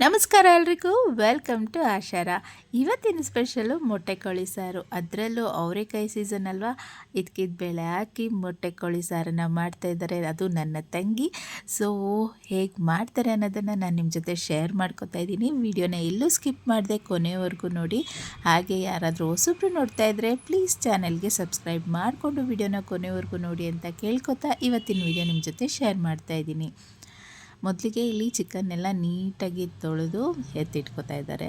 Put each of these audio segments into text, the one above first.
ನಮಸ್ಕಾರ ಎಲ್ರಿಗೂ, welcome to ಆಶಾರ. ಇವತ್ತಿನ ಸ್ಪೆಷಲು ಮೊಟ್ಟೆ ಕೋಳಿ ಸಾರು. ಅದರಲ್ಲೂ ಅವರೆಕಾಯಿ ಸೀಸನ್ ಅಲ್ವಾ, ಇದಕ್ಕಿದ ಬೇಳೆ ಹಾಕಿ ಮೊಟ್ಟೆ ಕೋಳಿ ಸಾರನ್ನು ಮಾಡ್ತಾಯಿದ್ದಾರೆ. ಅದು ನನ್ನ ತಂಗಿ. ಸೊ ಹೇಗೆ ಮಾಡ್ತಾರೆ ಅನ್ನೋದನ್ನು ನಾನು ನಿಮ್ಮ ಜೊತೆ ಶೇರ್ ಮಾಡ್ಕೊತಾ ಇದ್ದೀನಿ. ವಿಡಿಯೋನ ಎಲ್ಲೂ ಸ್ಕಿಪ್ ಮಾಡದೆ ಕೊನೆವರೆಗೂ ನೋಡಿ. ಹಾಗೆ ಯಾರಾದರೂ ಹೊಸಬ್ರು ನೋಡ್ತಾ ಇದ್ದರೆ ಪ್ಲೀಸ್ ಚಾನಲ್ಗೆ ಸಬ್ಸ್ಕ್ರೈಬ್ ಮಾಡಿಕೊಂಡು ವಿಡಿಯೋನ ಕೊನೆವರೆಗೂ ನೋಡಿ ಅಂತ ಕೇಳ್ಕೊತಾ ಇವತ್ತಿನ ವಿಡಿಯೋ ನಿಮ್ಮ ಜೊತೆ ಶೇರ್ ಮಾಡ್ತಾಯಿದ್ದೀನಿ. ಮೊದಲಿಗೆ ಇಲ್ಲಿ ಚಿಕನ್ನೆಲ್ಲ ನೀಟಾಗಿ ತೊಳೆದು ಎತ್ತಿಟ್ಕೊತಾ ಇದ್ದಾರೆ.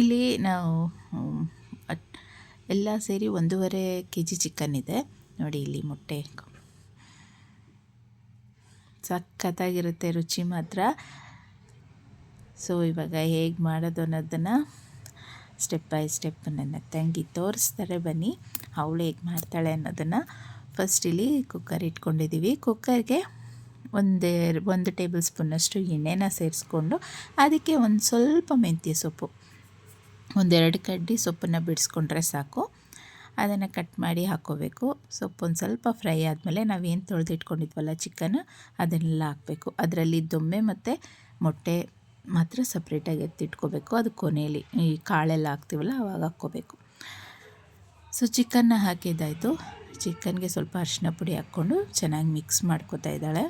ಇಲ್ಲಿ ನಾವು ಎಲ್ಲ ಸೇರಿ 1.5 kg ಚಿಕನ್ ಇದೆ ನೋಡಿ. ಇಲ್ಲಿ ಮೊಟ್ಟೆ ಸಖತ್ತಾಗಿರುತ್ತೆ, ರುಚಿ ಮಾತ್ರ. ಸೊ ಇವಾಗ ಹೇಗೆ ಮಾಡೋದು ಅನ್ನೋದನ್ನು ಸ್ಟೆಪ್ ಬೈ ಸ್ಟೆಪ್ ನನ್ನ ತಂಗಿ ತೋರಿಸ್ತಾರೆ. ಬನ್ನಿ, ಅವಳು ಹೇಗೆ ಮಾಡ್ತಾಳೆ ಅನ್ನೋದನ್ನು. ಫಸ್ಟ್ ಇಲ್ಲಿ ಕುಕ್ಕರ್ ಇಟ್ಕೊಂಡಿದ್ದೀವಿ. ಕುಕ್ಕರ್ಗೆ ಒಂದು ಟೇಬಲ್ ಸ್ಪೂನಷ್ಟು ಎಣ್ಣೆನ ಸೇರಿಸ್ಕೊಂಡು ಅದಕ್ಕೆ ಒಂದು ಸ್ವಲ್ಪ ಮೆಂತ್ಯ ಸೊಪ್ಪು, 1-2 ಕಡ್ಡಿ ಸೊಪ್ಪನ್ನು ಬಿಡಿಸ್ಕೊಂಡ್ರೆ ಸಾಕು. ಅದನ್ನು ಕಟ್ ಮಾಡಿ ಹಾಕ್ಕೋಬೇಕು. ಸೊಪ್ಪು ಒಂದು ಸ್ವಲ್ಪ ಫ್ರೈ ಆದಮೇಲೆ ನಾವೇನು ತೊಳೆದಿಟ್ಕೊಂಡಿದ್ವಲ್ಲ ಚಿಕನ್, ಅದನ್ನೆಲ್ಲ ಹಾಕಬೇಕು. ಅದರಲ್ಲಿ ದೊಮ್ಮೆ ಮತ್ತು ಮೊಟ್ಟೆ ಮಾತ್ರ ಸಪ್ರೇಟಾಗಿ ಎತ್ತಿಟ್ಕೋಬೇಕು. ಅದು ಕೊನೆಯಲ್ಲಿ ಈ ಕಾಳೆಲ್ಲ ಹಾಕ್ತೀವಲ್ಲ ಆವಾಗ ಹಾಕ್ಕೋಬೇಕು. ಸೊ ಚಿಕನ್ನ ಹಾಕಿದ್ದಾಯಿತು. ಚಿಕನ್ಗೆ ಸ್ವಲ್ಪ ಅರಿಶಿನ ಪುಡಿ ಹಾಕ್ಕೊಂಡು ಚೆನ್ನಾಗಿ ಮಿಕ್ಸ್ ಮಾಡ್ಕೊತಾ ಇದ್ದಾಳೆ.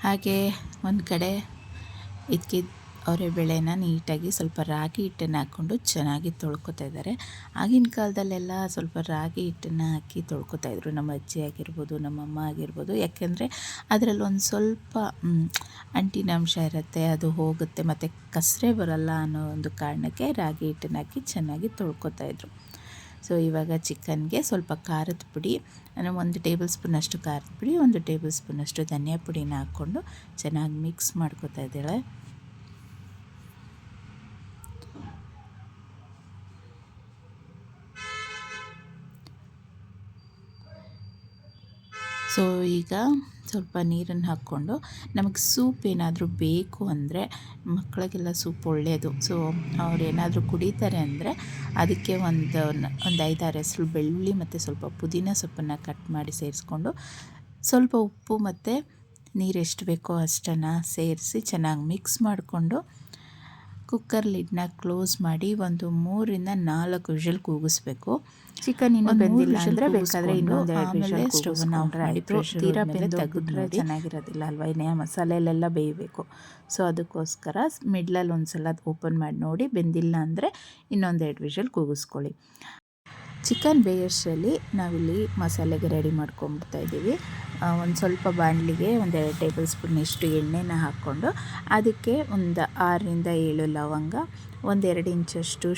ಹಾಗೆ ಒಂದು ಕಡೆ ಇದಕ್ಕೆ ಅವರೆ ಬೇಳೆನ ನೀಟಾಗಿ ಸ್ವಲ್ಪ ರಾಗಿ ಹಿಟ್ಟನ್ನು ಹಾಕ್ಕೊಂಡು ಚೆನ್ನಾಗಿ ತೊಳ್ಕೊತಾ ಇದ್ದಾರೆ. ಆಗಿನ ಕಾಲದಲ್ಲೆಲ್ಲ ಸ್ವಲ್ಪ ರಾಗಿ ಹಿಟ್ಟನ್ನು ಹಾಕಿ ತೊಳ್ಕೊತಾಯಿದ್ರು, ನಮ್ಮ ಅಜ್ಜಿ ಆಗಿರ್ಬೋದು, ನಮ್ಮಮ್ಮ ಆಗಿರ್ಬೋದು. ಯಾಕೆಂದರೆ ಅದರಲ್ಲಿ ಒಂದು ಸ್ವಲ್ಪ ಅಂಟಿನಾಂಶ ಇರುತ್ತೆ, ಅದು ಹೋಗುತ್ತೆ ಮತ್ತು ಕಸರೆ ಬರಲ್ಲ ಅನ್ನೋ ಒಂದು ಕಾರಣಕ್ಕೆ ರಾಗಿ ಹಿಟ್ಟನ್ನು ಹಾಕಿ ಚೆನ್ನಾಗಿ ತೊಳ್ಕೊತಾಯಿದ್ರು. ಸೊ ಇವಾಗ ಚಿಕನ್ಗೆ ಸ್ವಲ್ಪ ಖಾರದ ಪುಡಿ, ಅಂದರೆ 1 ಟೇಬಲ್ ಸ್ಪೂನಷ್ಟು ಖಾರದ ಪುಡಿ, 1 ಟೇಬಲ್ ಸ್ಪೂನಷ್ಟು ಧನಿಯಾ ಪುಡಿನ ಹಾಕ್ಕೊಂಡು ಚೆನ್ನಾಗಿ ಮಿಕ್ಸ್ ಮಾಡ್ಕೊತಾ ಇದ್ದಾಳೆ. ಸೊ ಈಗ ಸ್ವಲ್ಪ ನೀರನ್ನು ಹಾಕ್ಕೊಂಡು, ನಮಗೆ ಸೂಪ್ ಏನಾದರೂ ಬೇಕು ಅಂದರೆ, ಮಕ್ಕಳಿಗೆಲ್ಲ ಸೂಪ್ ಒಳ್ಳೆಯದು. ಸೊ ಅವ್ರು ಏನಾದರೂ ಕುಡಿತಾರೆ ಅಂದರೆ ಅದಕ್ಕೆ ಒಂದು 5-6 ಹೆಸರು ಬೆಳ್ಳುಳ್ಳಿ ಮತ್ತು ಸ್ವಲ್ಪ ಪುದೀನ ಸೊಪ್ಪನ್ನು ಕಟ್ ಮಾಡಿ ಸೇರಿಸ್ಕೊಂಡು, ಸ್ವಲ್ಪ ಉಪ್ಪು ಮತ್ತು ನೀರು ಎಷ್ಟು ಬೇಕೋ ಅಷ್ಟನ್ನು ಸೇರಿಸಿ ಚೆನ್ನಾಗಿ ಮಿಕ್ಸ್ ಮಾಡಿಕೊಂಡು ಕುಕ್ಕರ್ ಲಿಡ್ನ ಕ್ಲೋಸ್ ಮಾಡಿ ಒಂದು 3-4 ವಿಷಲ್ ಕೂಗಿಸ್ಬೇಕು. ಚಿಕನ್ ಇನ್ನೂ ಬೆಂದಿಲ್ಲ ಅಂದರೆ ಬೇಕಾದರೆ ಇನ್ನೊಂದೆರಡು ವಿಷಲ್ ಸ್ಟವ್ನ ಆಫ್ ಮಾಡಿ ತೀರಾ ತೆಗೆದ್ರೆ ಚೆನ್ನಾಗಿರೋದಿಲ್ಲ ಅಲ್ವಾ, ಇನ್ನೇ ಮಸಾಲೆಯಲ್ಲೆಲ್ಲ ಬೇಯಬೇಕು. ಸೊ ಅದಕ್ಕೋಸ್ಕರ ಮಿಡ್ಲಲ್ಲಿ ಒಂದು ಸಲ ಓಪನ್ ಮಾಡಿ ನೋಡಿ, ಬೆಂದಿಲ್ಲ ಅಂದರೆ ಇನ್ನೊಂದೆರಡು ವಿಷಲ್ ಕೂಗಿಸ್ಕೊಳ್ಳಿ. ಚಿಕನ್ ಬೇಯೋಷ್ಟರಲ್ಲಿ ನಾವಿಲ್ಲಿ ಮಸಾಲೆಗೆ ರೆಡಿ ಮಾಡ್ಕೊಂಬಿಡ್ತಾ ಇದ್ದೀವಿ. ಒಂದು ಸ್ವಲ್ಪ ಬಾಣಲಿಗೆ 1-2 ಟೇಬಲ್ ಸ್ಪೂನಷ್ಟು ಎಣ್ಣೆನ ಹಾಕ್ಕೊಂಡು ಅದಕ್ಕೆ ಒಂದು 6-7 ಲವಂಗ, 1-2 ಇಂಚಷ್ಟು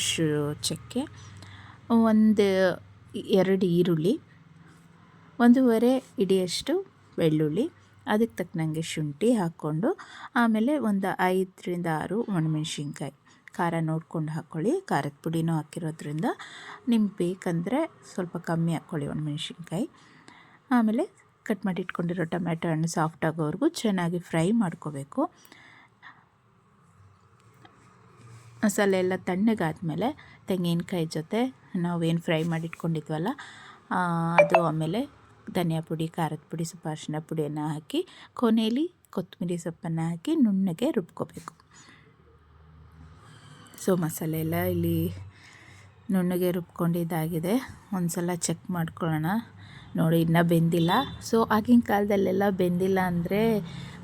ಚಕ್ಕೆ, 1-2 ಈರುಳ್ಳಿ, 1.5 ಹಿಡಿಯಷ್ಟು ಬೆಳ್ಳುಳ್ಳಿ, ಅದಕ್ಕೆ ತಕ್ಕನಂಗೆ ಶುಂಠಿ ಹಾಕ್ಕೊಂಡು, ಆಮೇಲೆ ಒಂದು 5-6 ಒಣಮೆಣ್ಸಿನ್ಕಾಯಿ. ಖಾರ ನೋಡ್ಕೊಂಡು ಹಾಕ್ಕೊಳ್ಳಿ, ಖಾರದ ಪುಡಿನೂ ಹಾಕಿರೋದ್ರಿಂದ ನಿಮ್ಗೆ ಬೇಕಂದರೆ ಸ್ವಲ್ಪ ಕಮ್ಮಿ ಹಾಕ್ಕೊಳ್ಳಿ ಒಣಮೆಣ್ಸಿನ್ಕಾಯಿ. ಆಮೇಲೆ ಕಟ್ ಮಾಡಿ ಇಟ್ಕೊಂಡಿರೋ ಟೊಮ್ಯಾಟೊ ಹಣ್ಣು ಸಾಫ್ಟ್ ಆಗೋವರೆಗೂ ಚೆನ್ನಾಗಿ ಫ್ರೈ ಮಾಡ್ಕೋಬೇಕು. ಮಸಾಲೆ ಎಲ್ಲ ತಣ್ಣಗಾದ್ಮೇಲೆ ತೆಂಗಿನಕಾಯಿ ಜೊತೆ ನಾವೇನು ಫ್ರೈ ಮಾಡಿಟ್ಕೊಂಡಿದ್ವಲ್ಲ ಅದು, ಆಮೇಲೆ ಧನಿಯಾ ಪುಡಿ, ಖಾರದ ಪುಡಿ, ಸ್ವಲ್ಪ ಅರಿಶಿನ ಪುಡಿಯನ್ನು ಹಾಕಿ ಕೊನೆಯಲ್ಲಿ ಕೊತ್ತಂಬರಿ ಸೊಪ್ಪನ್ನು ಹಾಕಿ ನುಣ್ಣಗೆ ರುಬ್ಕೋಬೇಕು. ಸೊ ಮಸಾಲೆ ಎಲ್ಲ ಇಲ್ಲಿ ನುಣ್ಣಗೆ ರುಬ್ಕೊಂಡಿದ್ದಾಗಿದೆ. ಒಂದು ಸಲ ಚೆಕ್ ಮಾಡ್ಕೊಳ್ಳೋಣ. ನೋಡಿ, ಇನ್ನೂ ಬೆಂದಿಲ್ಲ. ಸೊ ಆಗಿನ ಕಾಲದಲ್ಲೆಲ್ಲ ಬೆಂದಿಲ್ಲ ಅಂದರೆ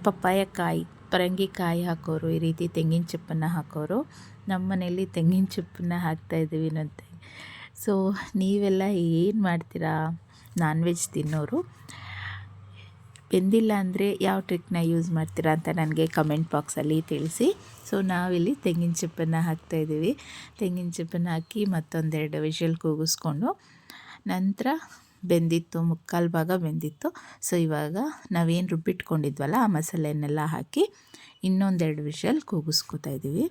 ಪಪ್ಪಾಯ ಕಾಯಿ, ಪರಂಗಿಕಾಯಿ ಹಾಕೋರು, ಈ ರೀತಿ ತೆಂಗಿನ ಚಿಪ್ಪನ್ನು ಹಾಕೋರು. ನಮ್ಮ ಮನೇಲಿ ತೆಂಗಿನ ಚಿಪ್ಪನ್ನು ಹಾಕ್ತಾಯಿದ್ದೀವಿ ನಂತೆ. ಸೊ ನೀವೆಲ್ಲ ಏನು ಮಾಡ್ತೀರಾ, ನಾನ್ ವೆಜ್ ತಿನ್ನೋರು? ಬೆಂದಿಲ್ಲ ಅಂದರೆ ಯಾವ ಟ್ರಿಕ್ನ ಯೂಸ್ ಮಾಡ್ತೀರಾ ಅಂತ ನನಗೆ ಕಮೆಂಟ್ ಬಾಕ್ಸಲ್ಲಿ ತಿಳಿಸಿ. ಸೊ ನಾವಿಲ್ಲಿ ತೆಂಗಿನ ಚಿಪ್ಪನ್ನು ಹಾಕ್ತಾಯಿದ್ದೀವಿ. ತೆಂಗಿನ ಚಿಪ್ಪನ್ನು ಹಾಕಿ ಮತ್ತೊಂದೆರಡು ವಿಷಲ್ ಕೂಗಿಸ್ಕೊಂಡು ನಂತರ ಬೆಂದಿತ್ತು, 3/4 ಭಾಗ ಬೆಂದಿತ್ತು. ಸೊ ಇವಾಗ ನಾವೇನು ರುಬ್ಬಿಟ್ಕೊಂಡಿದ್ವಲ್ಲ ಆ ಮಸಾಲೆಯನ್ನೆಲ್ಲ ಹಾಕಿ ಇನ್ನೊಂದೆರಡು ವಿಷಲ್ ಕೂಗಿಸ್ಕೊತಾ ಇದ್ದೀವಿ.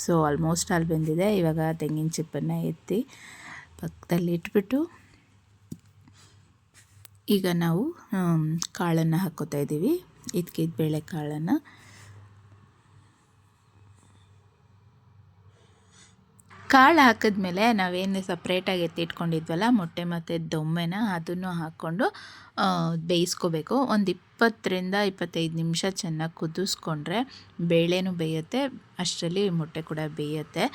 ಸೊ ಆಲ್ಮೋಸ್ಟ್ ಅಲ್ಲಿ ಬೆಂದಿದೆ. ಇವಾಗ ತೆಂಗಿನ ಚಿಪ್ಪನ್ನು ಎತ್ತಿ ಪಕ್ಕದಲ್ಲಿ ಇಟ್ಬಿಟ್ಟು ಈಗ ನಾವು ಕಾಳನ್ನು ಹಾಕ್ಕೋತಾ ಇದ್ದೀವಿ. ಇದಕ್ಕೆ ಬೇಳೆಕಾಳನ್ನು ಕಾಳು ಹಾಕಿದ್ಮೇಲೆ ನಾವೇನು ಸಪ್ರೇಟಾಗಿ ಎತ್ತಿಟ್ಕೊಂಡಿದ್ವಲ್ಲ ಮೊಟ್ಟೆ ಮತ್ತು ದೊಮ್ಮೆನ ಅದನ್ನು ಹಾಕ್ಕೊಂಡು ಬೇಯಿಸ್ಕೋಬೇಕು. ಒಂದು 20ರಿಂದ 25 ನಿಮಿಷ ಚೆನ್ನಾಗಿ ಕುದಿಸ್ಕೊಂಡ್ರೆ ಬೇಳೆನೂ ಬೇಯುತ್ತೆ, ಅಷ್ಟರಲ್ಲಿ ಮೊಟ್ಟೆ ಕೂಡ ಬೇಯುತ್ತೆ.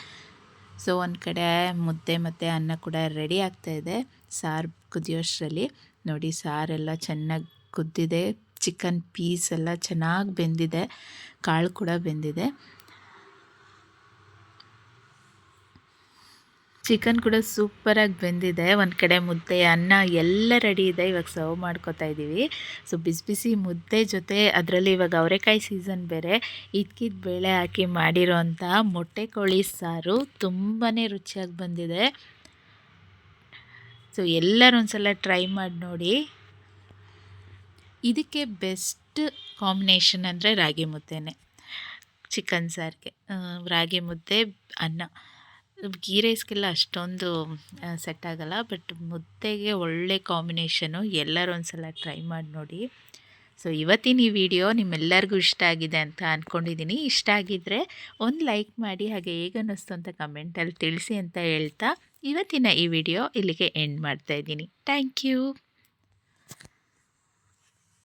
ಸೊ ಒಂದು ಕಡೆ ಮುದ್ದೆ ಮತ್ತು ಅನ್ನ ಕೂಡ ರೆಡಿ ಆಗ್ತಾಯಿದೆ. ಸಾರು ಕುದಿಯೋಷ್ಟರಲ್ಲಿ ನೋಡಿ, ಸಾರೆಲ್ಲ ಚೆನ್ನಾಗಿ ಕುದ್ದಿದೆ, ಚಿಕನ್ ಪೀಸ್ ಎಲ್ಲ ಚೆನ್ನಾಗಿ ಬೆಂದಿದೆ, ಕಾಳು ಕೂಡ ಬೆಂದಿದೆ. ಚಿಕನ್ ಕೂಡ ಸೂಪರಾಗಿ ಬೆಂದಿದೆ. ಒಂದು ಕಡೆ ಮುದ್ದೆ ಅನ್ನ ಎಲ್ಲ ರೆಡಿ ಇದೆ. ಇವಾಗ ಸರ್ವ್ ಮಾಡ್ಕೊತಾ ಇದ್ದೀವಿ. ಸೊ ಬಿಸಿ ಬಿಸಿ ಮುದ್ದೆ ಜೊತೆ ಅದರಲ್ಲಿ ಇವಾಗ ಅವರೆಕಾಯಿ ಸೀಸನ್ ಬೇರೆ, ಇದ್ಕಿದ ಬೇಳೆ ಹಾಕಿ ಮಾಡಿರೋಂಥ ಮೊಟ್ಟೆ ಕೋಳಿ ಸಾರು ತುಂಬಾ ರುಚಿಯಾಗಿ ಬಂದಿದೆ. ಸೊ ಎಲ್ಲರೂ ಒಂದ್ಸಲ ಟ್ರೈ ಮಾಡಿ ನೋಡಿ. ಇದಕ್ಕೆ ಬೆಸ್ಟ್ ಕಾಂಬಿನೇಷನ್ ಅಂದರೆ ರಾಗಿ ಮುದ್ದೆನೇ, ಚಿಕನ್ ಸಾರಿಗೆ ರಾಗಿ ಮುದ್ದೆ ಅನ್ನ. ಗೀ ರೈಸ್ಗೆಲ್ಲ ಅಷ್ಟೊಂದು ಸೆಟ್ ಆಗೋಲ್ಲ, ಬಟ್ ಮುದ್ದೆಗೆ ಒಳ್ಳೆ ಕಾಂಬಿನೇಷನು. ಎಲ್ಲರೂ ಒಂದು ಸಲ ಟ್ರೈ ಮಾಡಿ ನೋಡಿ. ಸೊ ಇವತ್ತಿನ ಈ ವಿಡಿಯೋ ನಿಮ್ಮೆಲ್ಲರಿಗೂ ಇಷ್ಟ ಆಗಿದೆ ಅಂತ ಅಂದ್ಕೊಂಡಿದ್ದೀನಿ. ಇಷ್ಟ ಆಗಿದ್ದರೆ ಒಂದು ಲೈಕ್ ಮಾಡಿ, ಹಾಗೆ ಹೇಗೆ ಅನ್ನಿಸ್ತು ಅಂತ ಕಮೆಂಟಲ್ಲಿ ತಿಳಿಸಿ ಅಂತ ಹೇಳ್ತಾ ಇವತ್ತಿನ ಈ ವಿಡಿಯೋ ಇಲ್ಲಿಗೆ ಎಂಡ್ ಮಾಡ್ತಾಯಿದ್ದೀನಿ. Thank you.